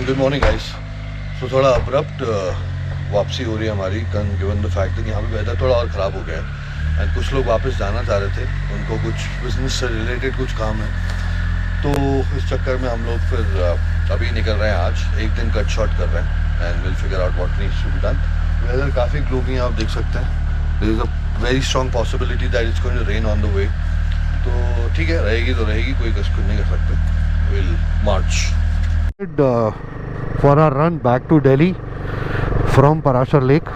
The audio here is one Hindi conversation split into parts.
Good morning guys. सो थोड़ा अब्रप्ट वापसी हो रही है हमारी, गिवन द फैक्ट कि यहाँ पे वेदर थोड़ा और ख़राब हो गया है एंड कुछ लोग वापस जाना चाह रहे थे, उनको कुछ बिजनेस से रिलेटेड कुछ काम है, तो इस चक्कर में हम लोग फिर अभी निकल रहे हैं। आज एक दिन कट शॉट कर रहे हैं and will figure out what needs to be done. Weather काफ़ी ग्लूमी है, आप देख सकते हैं। There is a very strong possibility that it's going to rain on the way. तो ठीक है, रहेगी तो रहेगी, कोई कुछ नहीं कर सकते। Will March for our run back to Delhi from Parashar Lake.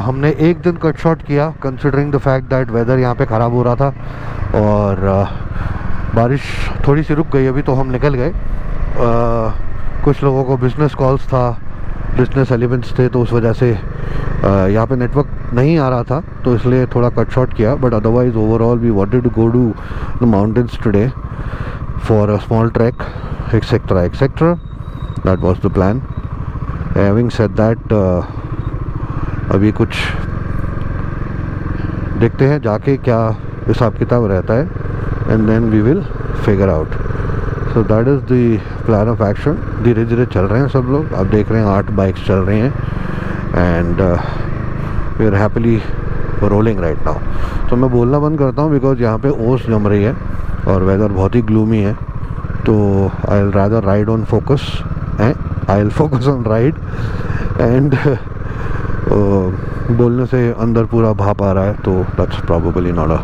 हमने एक दिन कट शॉट किया considering the fact that whether यहाँ पे ख़राब हो रहा था और बारिश थोड़ी सी रुक गई अभी, तो हम निकल गए। कुछ लोगों को बिजनेस कॉल्स था, बिजनेस एलिमेंट्स थे, तो उस वजह से यहाँ पे नेटवर्क नहीं आ रहा था, तो इसलिए थोड़ा कट शॉट किया। But otherwise overall we wanted to go to the mountains today for a small track, etc. That was the plan. Having said that, अभी कुछ देखते हैं जाके क्या हिसाब किताब रहता है, and then we will figure out. So that is the plan of action. धीरे धीरे चल रहे हैं सब लोग, आप देख रहे हैं 8 बाइक्स चल रही हैं and we are happily rolling right now. तो मैं बोलना बंद करता हूँ बिकॉज यहाँ पे ओस जम रही है और वेदर बहुत ही ग्लूमी है, तो I will rather ride on focus, I will focus on ride and बोलने से अंदर पूरा भाप आ रहा है, तो that's probably not a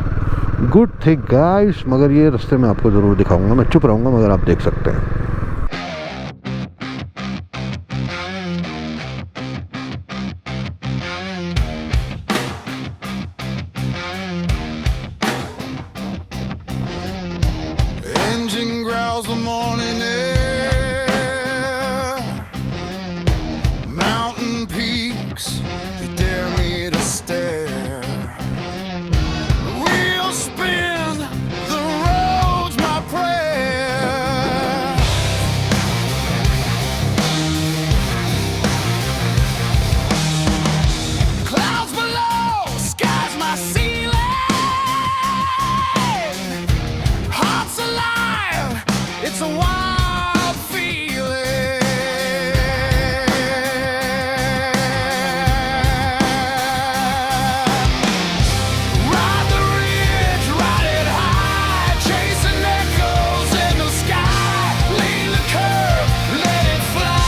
good thing guys. मगर ये रास्ते में आपको ज़रूर दिखाऊंगा, मैं चुप रहूँगा मगर आप देख सकते हैं। The morning air, mountain peaks, they dare me to stare. Wheels spin, the road's my prayer. Clouds below, sky's my ceiling. Heart's alive, it's a wild feeling. Ride the ridge, ride it high, chasing echoes in the sky. Lean the curve, let it fly.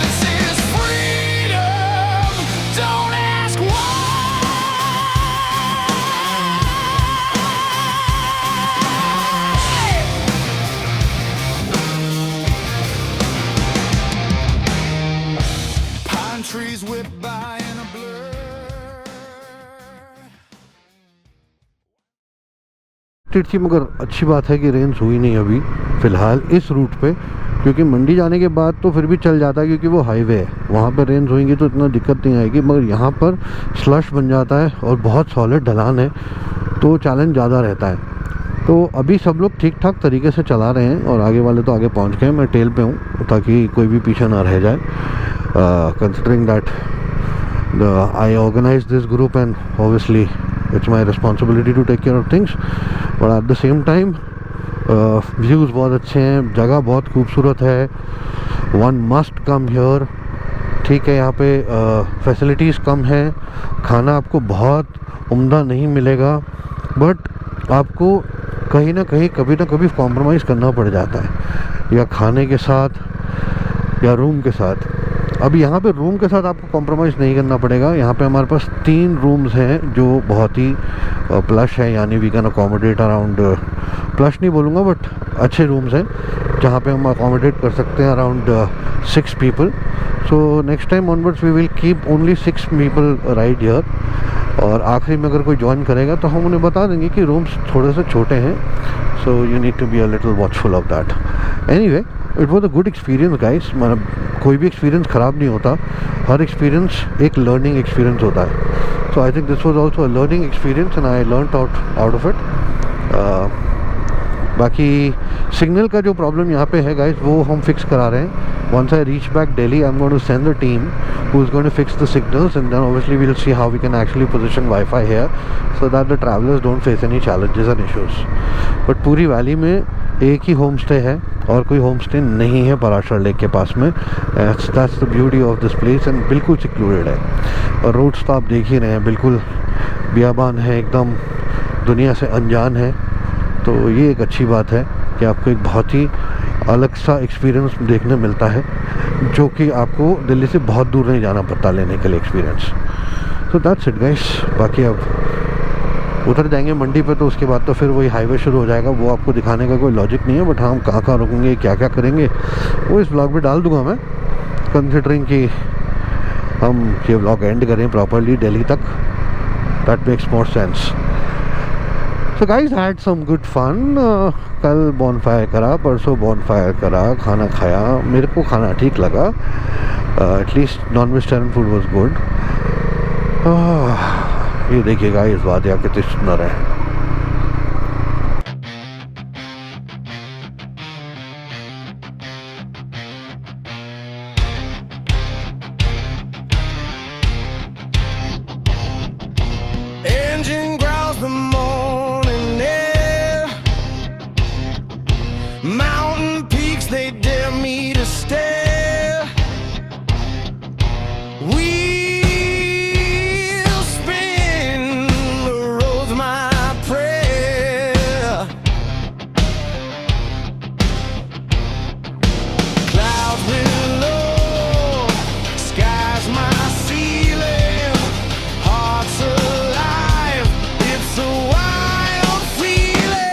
This is freedom, don't ask why. Trees whip by in a blur. थी, मगर अच्छी बात है कि रेंज हुई नहीं अभी फ़िलहाल इस रूट पे, क्योंकि मंडी जाने के बाद तो फिर भी चल जाता है क्योंकि वो हाईवे है, वहाँ पर रेंज होएंगी तो इतना दिक्कत नहीं आएगी। मगर यहाँ पर स्लश बन जाता है और बहुत सॉलिड ढलान है, तो चैलेंज ज़्यादा रहता है। तो अभी सब लोग ठीक ठाक तरीके से चला रहे हैं और आगे वाले तो आगे पहुँच गए। मैं टेल पे हूँ ताकि कोई भी पीछे ना रह जाए। Considering that I organize this group and obviously it's my responsibility to take care of things, but at the same time views बहुत अच्छे हैं, जगह बहुत खूबसूरत है, one must come here। ठीक है, यहाँ पे फैसिलिटीज़ कम हैं, खाना आपको बहुत उम्दा नहीं मिलेगा, बट आपको कहीं ना कहीं कभी ना कभी कॉम्प्रोमाइज़ करना पड़ जाता है, या खाने के साथ या रूम के साथ। अभी यहाँ पे रूम के साथ आपको कॉम्प्रोमाइज़ नहीं करना पड़ेगा। यहाँ पे हमारे पास 3 रूम्स हैं जो बहुत ही प्लश है, यानी we can accommodate around, plush नहीं बोलूँगा बट अच्छे रूम्स हैं जहाँ पे हम अकोमोडेट कर सकते हैं around 6 people. So next time onwards we will keep only 6 people ride here, और आखिरी में अगर कोई ज्वाइन करेगा तो हम उन्हें बता देंगे कि रूम्स थोड़े से छोटे हैं, so you need to be a little watchful of that. Anyway, it was a good experience guys. मतलब कोई भी एक्सपीरियंस ख़राब नहीं होता, हर एक्सपीरियंस एक लर्निंग एक्सपीरियंस होता है। So I think this was also a learning experience and I learned out of it. बाकी सिग्नल का जो प्रॉब्लम यहाँ पे है गाइस वो हम फिक्स करा रहे हैं. Once I reach back Delhi, I'm going to send the team who is going to fix the signals, and then obviously we'll see how we can actually position Wi-Fi here so that the travelers don't face any challenges and issues. But पूरी वैली में एक ही होम स्टे है और कोई होम स्टे नहीं है पराशर लेक के पास में. That's the beauty of this place and बिल्कुल secluded है. और रोड्स तो आप देख ही रहे हैं, बिल्कुल बियाबान है, एकदम दुनिया से अनजान है. तो ये एक अच्छी बात है कि आपको एक बहुत ही अलग सा एक्सपीरियंस देखने मिलता है, जो कि आपको दिल्ली से बहुत दूर नहीं जाना पड़ता लेने के लिए एक्सपीरियंस. तो दैट्स इट गाइस. बाकी अब उधर जाएंगे मंडी पे, तो उसके बाद तो फिर वही हाईवे शुरू हो जाएगा. वो आपको दिखाने का कोई लॉजिक नहीं है, बट हम कहाँ कहाँ रुकेंगे, क्या क्या करेंगे, वो इस ब्लॉग में डाल दूंगा मैं, कंसिडरिंग कि हम ये ब्लॉग एंड करें प्रॉपरली दिल्ली तक. That makes more sense. So guys, had some good fun. कल बॉनफायर करा, परसों बॉनफायर करा, खाना खाया. मेरे को खाना ठीक लगा. At least non vegetarian food was good. ये देखिएगा इस बात या कितनी सुंदर है. Engine growls the morning air. Mountain peaks, they dare me to stare. Wheels spin, the road's my prayer. Clouds below, sky's my ceiling. Hearts alive, it's a wild feeling.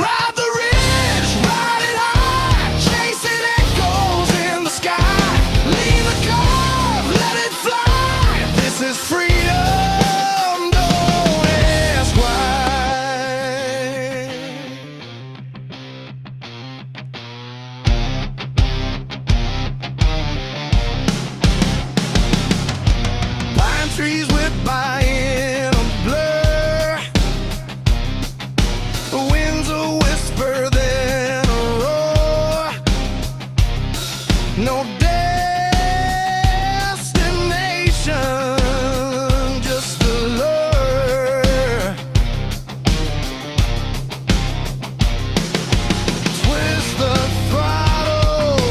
Ride the ridge, ride it high, chasing echoes in the sky. Lean the curve, let it fly. This is freedom, don't ask why. Pine trees whip by in a blur. The wind's a whisper, then a roar. No destination, just a lure. Twist the throttle,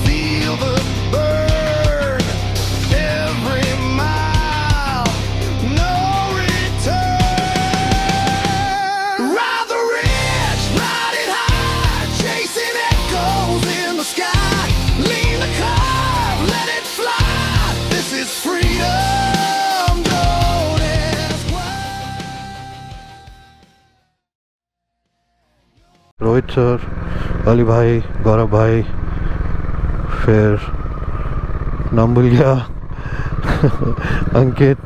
feel the burn. Every mile, no return. Ride the ridge, ride it high, chasing echoes in the sky. Lean the curve, let it fly. This is freedom, don't ask why. Rohit sir, Ali भाई, गौरव भाई, फिर नाम भूल गया अंकित,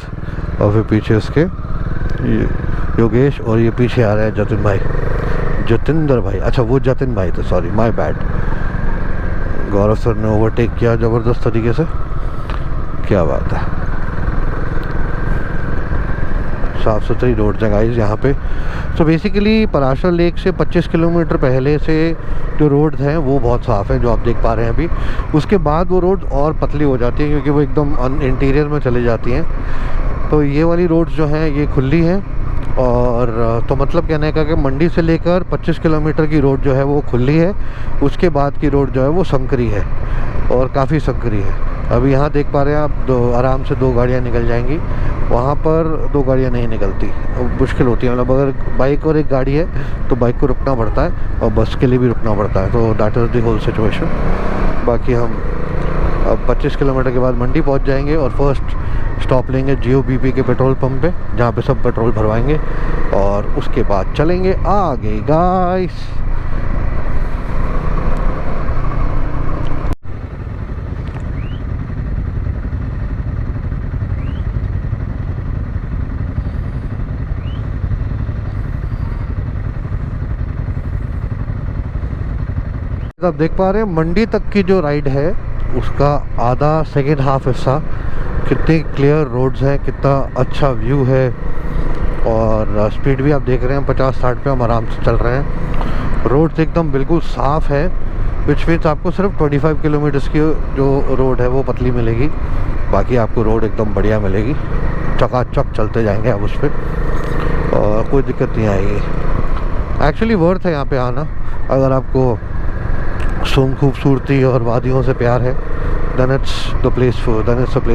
और फिर पीछे उसके योगेश, और ये पीछे आ रहा है जतिन भाई, जतिंदर भाई. अच्छा वो जतिन भाई थे, sorry my bad. Gaurav sir ने ओवरटेक किया ज़बरदस्त तरीके से. क्या बात है. साफ़ सुथरी रोड है गाइस यहाँ पे. तो बेसिकली पराशर लेक से 25 किलोमीटर पहले से जो रोड हैं वो बहुत साफ़ है, जो आप देख पा रहे हैं अभी. उसके बाद वो रोड और पतली हो जाती है क्योंकि वो एकदम इंटीरियर में चली जाती हैं. तो ये वाली रोड्स जो हैं ये खुली हैं. और तो मतलब कहने का कि मंडी से लेकर 25 किलोमीटर की रोड जो है वो खुली है. उसके बाद की रोड जो है वो संकरी है, और काफ़ी संकरी है. अभी यहाँ देख पा रहे हैं आप, आराम से 2 गाड़ियाँ निकल जाएंगी. वहाँ पर 2 गाड़ियाँ नहीं निकलती, मुश्किल होती है. मतलब अगर बाइक और एक गाड़ी है तो बाइक को रुकना पड़ता है, और बस के लिए भी रुकना पड़ता है. तो that is the whole situation. बाकी हम अब 25 किलोमीटर के बाद मंडी पहुँच जाएंगे, और फर्स्ट स्टॉप लेंगे GOBP के पेट्रोल पंप पे, जहाँ पे सब पेट्रोल भरवाएंगे, और उसके बाद चलेंगे आगे गाइस. आप देख पा रहे हैं मंडी तक की जो राइड है उसका आधा सेकेंड हाफ हिस्सा. कितने क्लियर रोड्स हैं, कितना अच्छा व्यू है, और स्पीड भी आप देख रहे हैं 50-60 पे हम आराम से चल रहे हैं। रोड एकदम बिल्कुल साफ़ है, विच मीन्स आपको सिर्फ 25 किलोमीटर्स की जो रोड है वो पतली मिलेगी, बाकी आपको रोड एकदम बढ़िया मिलेगी, चकाचक चलते जाएंगे आप उस पर और कोई दिक्कत नहीं आएगी। एक्चुअली वर्थ है यहाँ पे आना, अगर आपको खूबसूरती और वादियों से प्यार है, then it's the place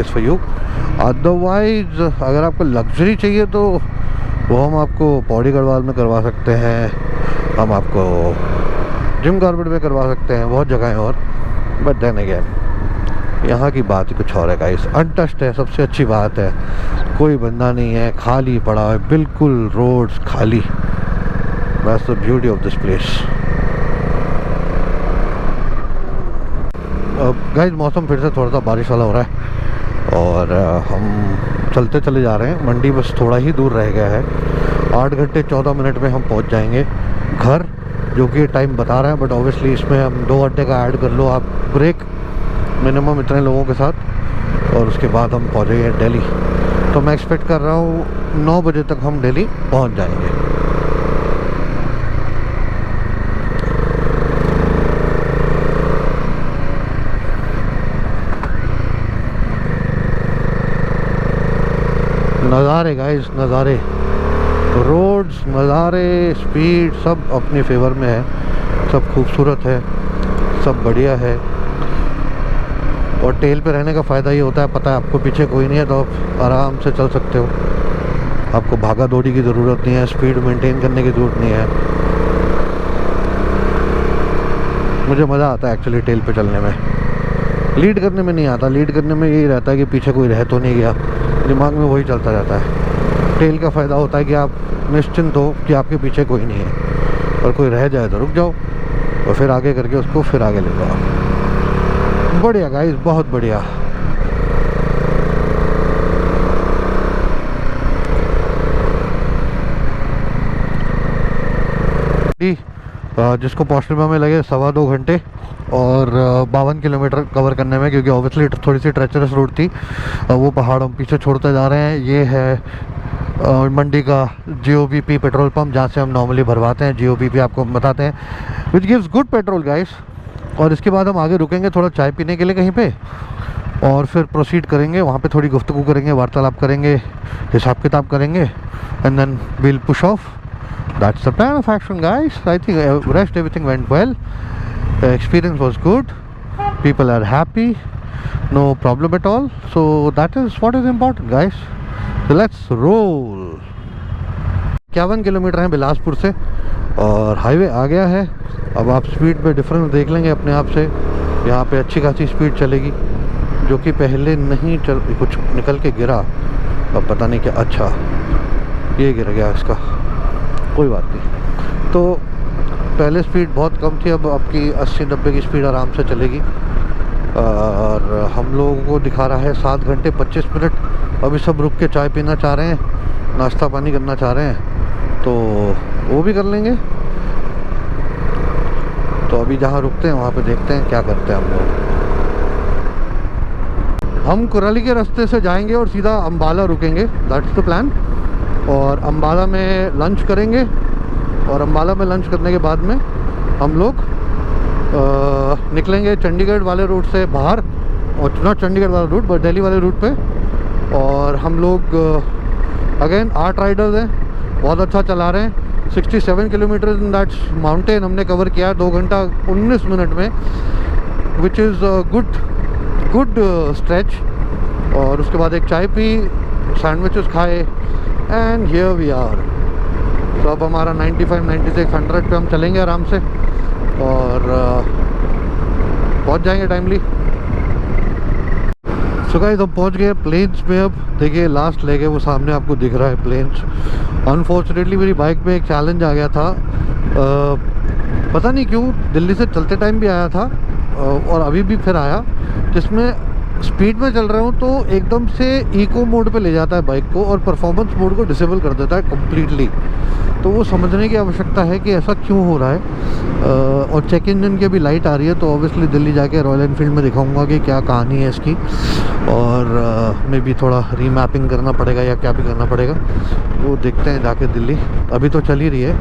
for you। Otherwise अगर आपको लग्जरी चाहिए तो वो हम आपको पौड़ी गढ़वाल में करवा सकते हैं, हम आपको जिम कॉर्बेट में करवा सकते हैं, बहुत जगह हैं और, बट देन अगेन यहाँ की बात ही कुछ और है गाइस। अनटच्ड है, सबसे अच्छी बात है, कोई बंदा नहीं है, खाली पड़ा है बिल्कुल, रोड्स खाली। That's the beauty of this place. Guys मौसम फिर से थोड़ा सा बारिश वाला हो रहा है और हम चलते चले जा रहे हैं। मंडी बस थोड़ा ही दूर रह गया है, 8 घंटे 14 मिनट में हम पहुंच जाएंगे घर, जो कि टाइम बता रहा है, बट ऑब्वियसली इसमें हम 2 घंटे का ऐड कर लो आप ब्रेक मिनिमम इतने लोगों के साथ, और उसके बाद हम पहुँचेंगे दिल्ली। तो मैं एक्सपेक्ट कर रहा हूँ 9 बजे तक हम दिल्ली पहुँच जाएंगे। नज़ारे गाइस, नज़ारे, रोड्स, नज़ारे, स्पीड सब अपने फेवर में है, सब खूबसूरत है, सब बढ़िया है। और टेल पे रहने का फ़ायदा ये होता है, पता है आपको पीछे कोई नहीं है तो आप आराम से चल सकते हो, आपको भागा दौड़ी की ज़रूरत नहीं है, स्पीड मेंटेन करने की ज़रूरत नहीं है। मुझे मज़ा आता है एक्चुअली टेल पे चलने में, लीड करने में नहीं आता। लीड करने में यही रहता है कि पीछे कोई रह तो नहीं गया, दिमाग में वही चलता रहता है। टेल का फ़ायदा होता है कि आप निश्चिंत हो कि आपके पीछे कोई नहीं है, और कोई रह जाए तो रुक जाओ और फिर आगे करके उसको फिर आगे ले जाओ। बढ़िया गाइस, बहुत बढ़िया। जिसको पहुँचने में लगे 2.25 घंटे और 52 किलोमीटर कवर करने में, क्योंकि ऑब्वियसली थोड़ी सी ट्रेचरस रोड थी, वो पहाड़ हम पीछे छोड़ते जा रहे हैं। ये है मंडी का GOBP पेट्रोल पंप, जहाँ से हम नॉर्मली भरवाते हैं। GOBP आपको बताते हैं, which gives good petrol guys. और इसके बाद हम आगे रुकेंगे थोड़ा चाय पीने के लिए कहीं पे, और फिर प्रोसीड करेंगे, वहाँ पे थोड़ी गुफ्तगू करेंगे, वार्तालाप करेंगे, हिसाब किताब करेंगे, and then will push off. That's the plan of action guys. I think rest everything went well. The experience was good, people are happy, no problem at all, so that is what is important guys. So let's roll. 51 kilometre हैं बिलासपुर से और हाईवे आ गया है। अब आप स्पीड पे डिफरेंस देख लेंगे अपने आप से, यहाँ पे अच्छी खासी स्पीड चलेगी, जो कि पहले नहीं चल, कुछ निकल के गिरा, अब पता नहीं क्या, अच्छा ये गिर गया इसका, कोई बात नहीं। तो पहले स्पीड बहुत कम थी, अब आपकी 80-90 की स्पीड आराम से चलेगी। और हम लोगों को दिखा रहा है 7 घंटे 25 मिनट। अभी सब रुक के चाय पीना चाह रहे हैं, नाश्ता पानी करना चाह रहे हैं, तो वो भी कर लेंगे। तो अभी जहाँ रुकते हैं वहाँ पे देखते हैं क्या करते हैं हम लोग। हम कुराली के रास्ते से जाएंगे और सीधा अम्बाला रुकेंगे, दैट्स द प्लान। और अम्बाला में लंच करेंगे, और अम्बाला में लंच करने के बाद में हम लोग निकलेंगे चंडीगढ़ वाले रूट से बाहर, और नॉट चंडीगढ़ वाला रूट बट दिल्ली वाले रूट पे। और हम लोग अगेन 8 राइडर्स हैं, बहुत अच्छा चला रहे हैं। 67 किलोमीटर इन दैट माउंटेन हमने कवर किया 2 घंटा 19 मिनट में, विच इज़ गुड स्ट्रेच। और उसके बाद एक चाय पी, सैंडविचेस खाए, एंड हियर वी आर। तो अब हमारा 95, 96, 100 पे हम चलेंगे आराम से और पहुंच जाएंगे टाइमली। सो गाइस हम पहुंच गए प्लेन्स में। अब देखिए लास्ट लेग है वो सामने आपको दिख रहा है, प्लेन्स। अनफॉर्चुनेटली मेरी बाइक में एक चैलेंज आ गया था, पता नहीं क्यों, दिल्ली से चलते टाइम भी आया था और अभी भी फिर आया, जिसमें स्पीड में चल रहा हूँ तो एकदम से इको मोड पे ले जाता है बाइक को और परफॉर्मेंस मोड को डिसेबल कर देता है कम्प्लीटली। तो वो समझने की आवश्यकता है कि ऐसा क्यों हो रहा है। और चेक इंजन की अभी लाइट आ रही है, तो ऑब्वियसली दिल्ली जाके रॉयल एनफील्ड में दिखाऊंगा कि क्या कहानी है इसकी, और मे भी थोड़ा रीमैपिंग करना पड़ेगा या क्या भी करना पड़ेगा, वो देखते हैं जाके दिल्ली। अभी तो चल ही रही है,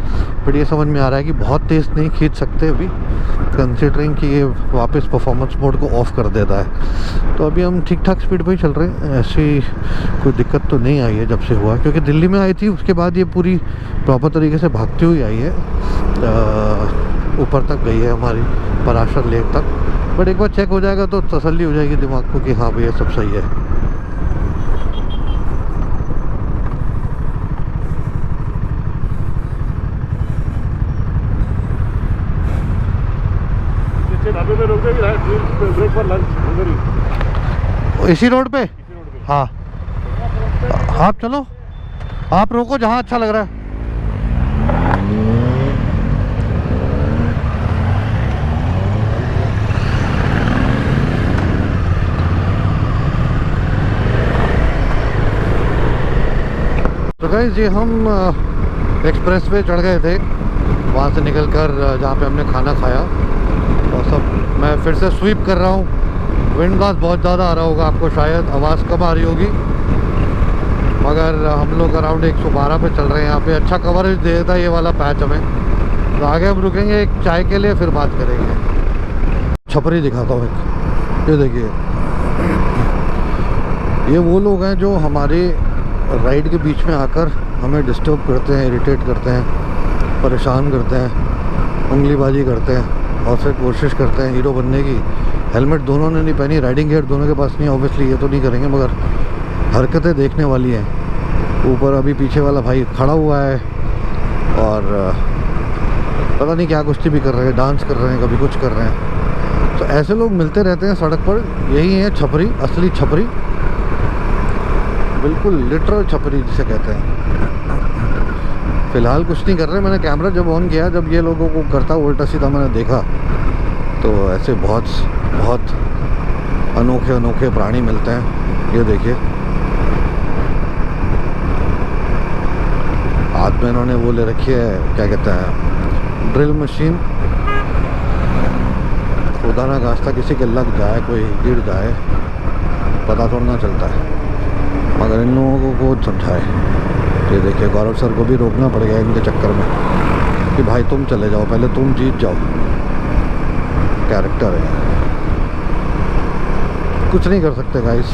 बट ये समझ में आ रहा है कि बहुत तेज़ नहीं खींच सकते अभी, कंसिडरिंग कि ये वापस परफॉर्मेंस मोड को ऑफ़ कर देता है। तो अभी हम ठीक ठाक स्पीड पे ही चल रहे हैं, ऐसी कोई दिक्कत तो नहीं आई है जब से हुआ, क्योंकि दिल्ली में आई थी उसके बाद ये पूरी प्रॉपर तरीके से भागती हुई आई है, ऊपर तक गई है हमारी पराशर लेक तक। बट एक बार चेक हो जाएगा तो तसल्ली हो जाएगी दिमाग को कि हाँ भैया सब सही है। ढाबे में रुक गए ब्रेक पर लंच उधर ही इसी रोड पे? हाँ, आप चलो, आप रोको जहाँ अच्छा लग रहा है। तो गाइस ये हम एक्सप्रेस पे चढ़ गए थे, वहाँ से निकल कर जहाँ पे हमने खाना खाया, और सब मैं फिर से स्वीप कर रहा हूँ। विंड ब्लास्ट बहुत ज़्यादा आ रहा होगा आपको, शायद आवाज़ कम आ रही होगी, मगर हम लोग अराउंड 112 पे चल रहे हैं। यहाँ पे अच्छा कवरेज दे देता है ये वाला पैच हमें। तो आगे हम रुकेंगे एक चाय के लिए, फिर बात करेंगे। छपरी दिखाता हूँ एक, ये देखिए, ये वो लोग हैं जो हमारे राइड के बीच में आकर हमें डिस्टर्ब करते हैं, इरिटेट करते हैं, परेशान करते हैं, उंगलीबाजी करते हैं, और फिर कोशिश करते हैं हीरो बनने की। हेलमेट दोनों ने नहीं पहनी, राइडिंग गियर दोनों के पास नहीं, ऑब्वियसली ये तो नहीं करेंगे, मगर हरकतें देखने वाली हैं। ऊपर अभी पीछे वाला भाई खड़ा हुआ है और पता नहीं क्या कुश्ती भी कर रहे हैं, डांस कर रहे हैं, कभी कुछ कर रहे हैं। तो ऐसे लोग मिलते रहते हैं सड़क पर, यही है छपरी, असली छपरी, बिल्कुल लिटरल छपरी जिसे कहते हैं। फ़िलहाल कुछ नहीं कर रहे, मैंने कैमरा जब ऑन किया, जब ये लोगों को करता उल्टा सीधा मैंने देखा, तो ऐसे बहुत बहुत अनोखे अनोखे प्राणी मिलते हैं। ये देखिए, हाथ में इन्होंने वो ले रखी है, क्या कहते हैं, ड्रिल मशीन। खुदा ना खास्ता किसी के लग जाए, कोई गिर जाए, पता थोड़ा ना चलता है, मगर इन लोगों को कौन समझाए। ये देखिए, गौरव सर को भी रोकना पड़ गया इनके चक्कर में कि भाई तुम चले जाओ, पहले तुम जीत जाओ। कैरेक्टर है, कुछ नहीं कर सकते गाइस।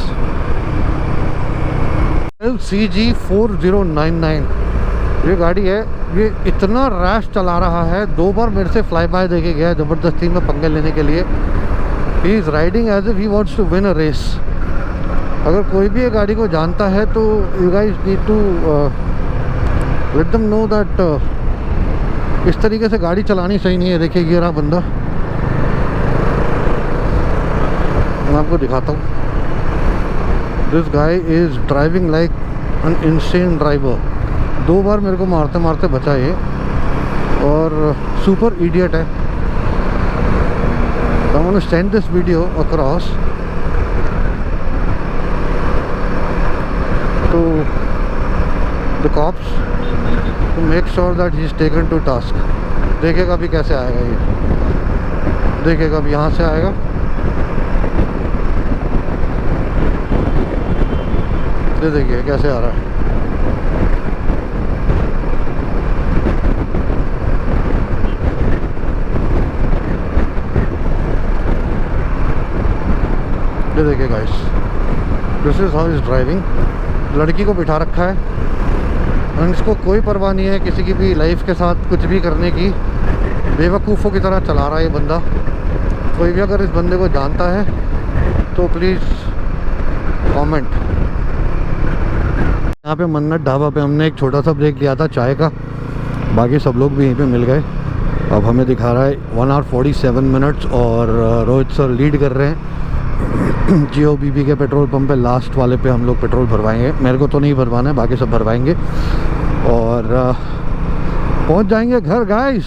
CG4099 ये गाड़ी है, ये इतना रैश चला रहा है, 2 बार मेरे से फ्लाई बाय देके गया ज़बरदस्ती में पंगे लेने के लिए। He is riding as if he wants to win a race. अगर कोई भी ये गाड़ी को जानता है तो you guys need to let them know that इस तरीके से गाड़ी चलानी सही नहीं है। देखिए ये रहा बंदा, मैं आपको दिखाता हूँ। This guy is driving like an insane driver. 2 बार मेरे को मारते मारते बचा ये, और सुपर इडियट है। I want to send this video across to the cops to make sure that he is taken to task. देखेगा भी कैसे आएगा ये, देखेगा भी यहाँ से आएगा, ये देखिए कैसे आ रहा है। ये देखिए guys, this is how is driving. लड़की को बिठा रखा है और इसको कोई परवाह नहीं है किसी की भी लाइफ के साथ कुछ भी करने की। बेवकूफ़ों की तरह चला रहा है ये बंदा। कोई भी अगर इस बंदे को जानता है तो प्लीज़ कमेंट। यहाँ पे मन्नत ढाबा पे हमने एक छोटा सा ब्रेक लिया था चाय का, बाकी सब लोग भी यहीं पे मिल गए। अब हमें दिखा रहा है 1 hour 47 minutes और रोहित सर लीड कर रहे हैं। GOBB के पेट्रोल पंप पे लास्ट वाले पे हम लोग पेट्रोल भरवाएंगे। मेरे को तो नहीं भरवाना है, बाकी सब भरवाएंगे और पहुंच जाएंगे घर गाइस।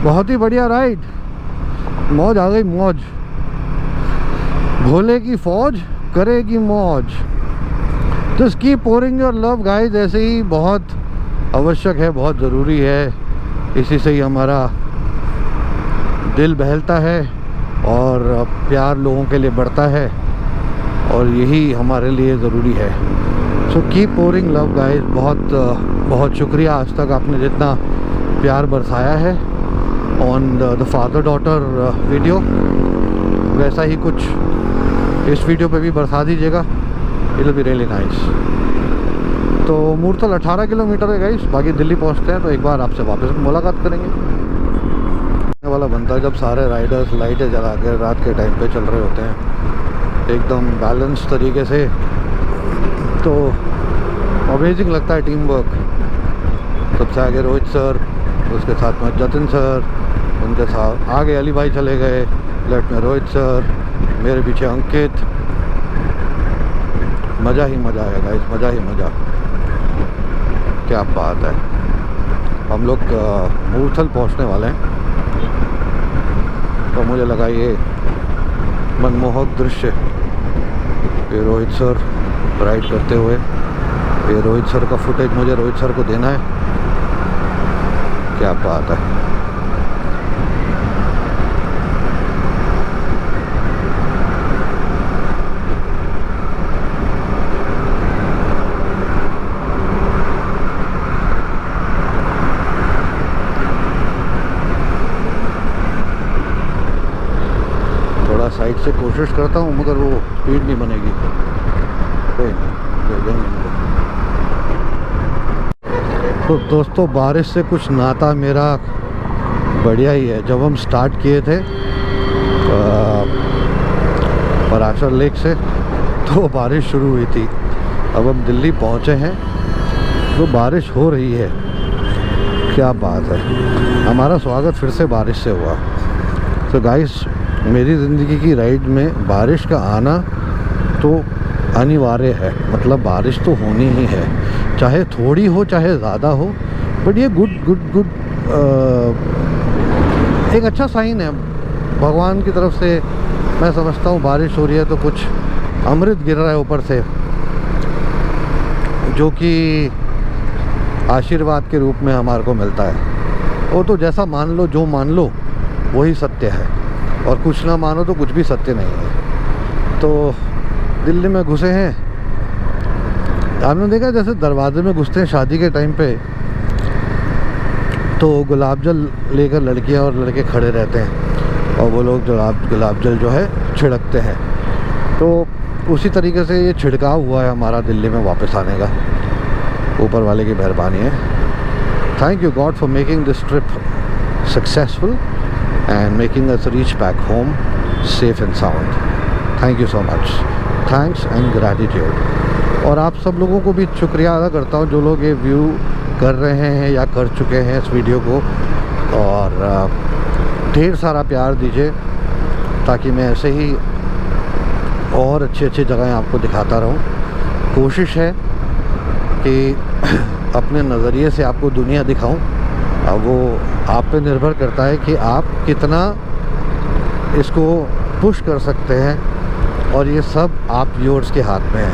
बहुत ही बढ़िया राइड, मौज आ गई मौज। भोले की फौज करेगी मौज। Just keep pouring your love guys. ऐसे ही बहुत आवश्यक है, बहुत ज़रूरी है। इसी से ही हमारा दिल बहलता है और प्यार लोगों के लिए बढ़ता है, और यही हमारे लिए ज़रूरी है। So keep pouring love guys. बहुत शुक्रिया आज तक आपने जितना प्यार बरसाया है on the father daughter video, वैसा ही कुछ इस वीडियो पे भी बरसा दीजिएगा। It will be really nice. तो मूर्थल 18 किलोमीटर है गाइस, बाकी दिल्ली पहुंचते हैं तो एक बार आपसे वापस मुलाकात करेंगे। वाला बनता है जब सारे राइडर्स लाइटें जला के रात के टाइम पे चल रहे होते हैं एकदम बैलेंस तरीके से, तो अमेजिंग लगता है टीम वर्क। सबसे आगे रोहित सर, उसके साथ में जतिन सर, उनके साथ आगे अली भाई चले गए, लेफ्ट में रोहित सर, मेरे पीछे अंकित। मज़ा ही मज़ा है गाइस, मज़ा ही मज़ा। क्या बात है। हम लोग मूर्थल पहुंचने वाले हैं, तो मुझे लगा ये मनमोहक दृश्य, ये रोहित सर राइड करते हुए, ये रोहित सर का फुटेज मुझे रोहित सर को देना है। क्या बात है। थोड़ा साइड से कोशिश करता हूँ मगर वो स्पीड नहीं बनेगी। कोई नहीं, दे देंगे इनको। तो दोस्तों बारिश से कुछ नाता मेरा बढ़िया ही है। जब हम स्टार्ट किए थे पराशर लेक से तो बारिश शुरू हुई थी। अब हम दिल्ली पहुँचे हैं तो बारिश हो रही है। क्या बात है। हमारा स्वागत फिर से बारिश से हुआ। तो गाइस, मेरी ज़िंदगी की राइड में बारिश का आना तो अनिवार्य है। मतलब बारिश तो होनी ही है, चाहे थोड़ी हो चाहे ज़्यादा हो, बट ये गुड एक अच्छा साइन है भगवान की तरफ से। मैं समझता हूँ बारिश हो रही है तो कुछ अमृत गिर रहा है ऊपर से, जो कि आशीर्वाद के रूप में हमारे को मिलता है। वो तो जैसा मान लो, जो मान लो वही सत्य है, और कुछ ना मानो तो कुछ भी सत्य नहीं है। तो दिल्ली में घुसे हैं। आपने देखा जैसे दरवाजे में घुसते हैं शादी के टाइम पे, तो गुलाब जल लेकर लड़कियां और लड़के खड़े रहते हैं और वो लोग गुलाब जल जो है छिड़कते हैं। तो उसी तरीके से ये छिड़काव हुआ है हमारा दिल्ली में वापस आने का। ऊपर वाले की मेहरबानी है। Thank you God for making this trip successful and making us reach back home safe and sound. Thank you so much. Thanks and gratitude. और आप सब लोगों को भी शुक्रिया अदा करता हूँ जो लोग ये व्यू कर रहे हैं या कर चुके हैं इस वीडियो को, और ढेर सारा प्यार दीजिए ताकि मैं ऐसे ही और अच्छी जगहें आपको दिखाता रहूँ। कोशिश है कि अपने नज़रिए से आपको दुनिया दिखाऊं। अब वो आप पे निर्भर करता है कि आप कितना इसको पुश कर सकते हैं, और ये सब आप व्यूअर्स के हाथ में है।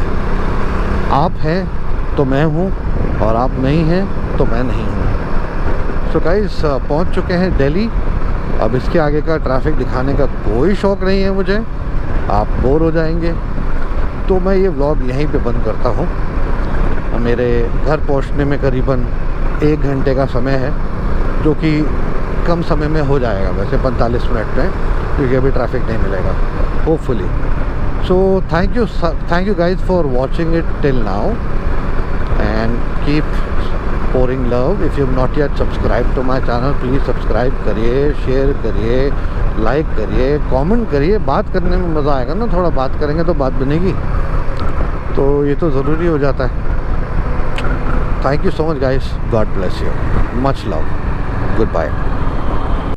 आप हैं तो मैं हूँ, और आप नहीं हैं तो मैं नहीं हूँ। सो गाइस, पहुँच चुके हैं दिल्ली। अब इसके आगे का ट्रैफिक दिखाने का कोई शौक़ नहीं है मुझे, आप बोर हो जाएंगे। तो मैं ये व्लॉग यहीं पे बंद करता हूँ। मेरे घर पहुँचने में करीबन 1 घंटे का समय है, जो कि कम समय में हो जाएगा वैसे 45 मिनट में, क्योंकि अभी ट्रैफिक नहीं मिलेगा hopefully. So thank you guys for watching it till now, and keep pouring love. If you have not yet subscribe to my channel, please subscribe करिए, शेयर करिए, लाइक करिए, कमेंट करिए। बात करने में मज़ा आएगा ना, थोड़ा बात करेंगे तो बात बनेगी, तो ये तो ज़रूरी हो जाता है। Thank you so much guys, God bless you, much love, goodbye.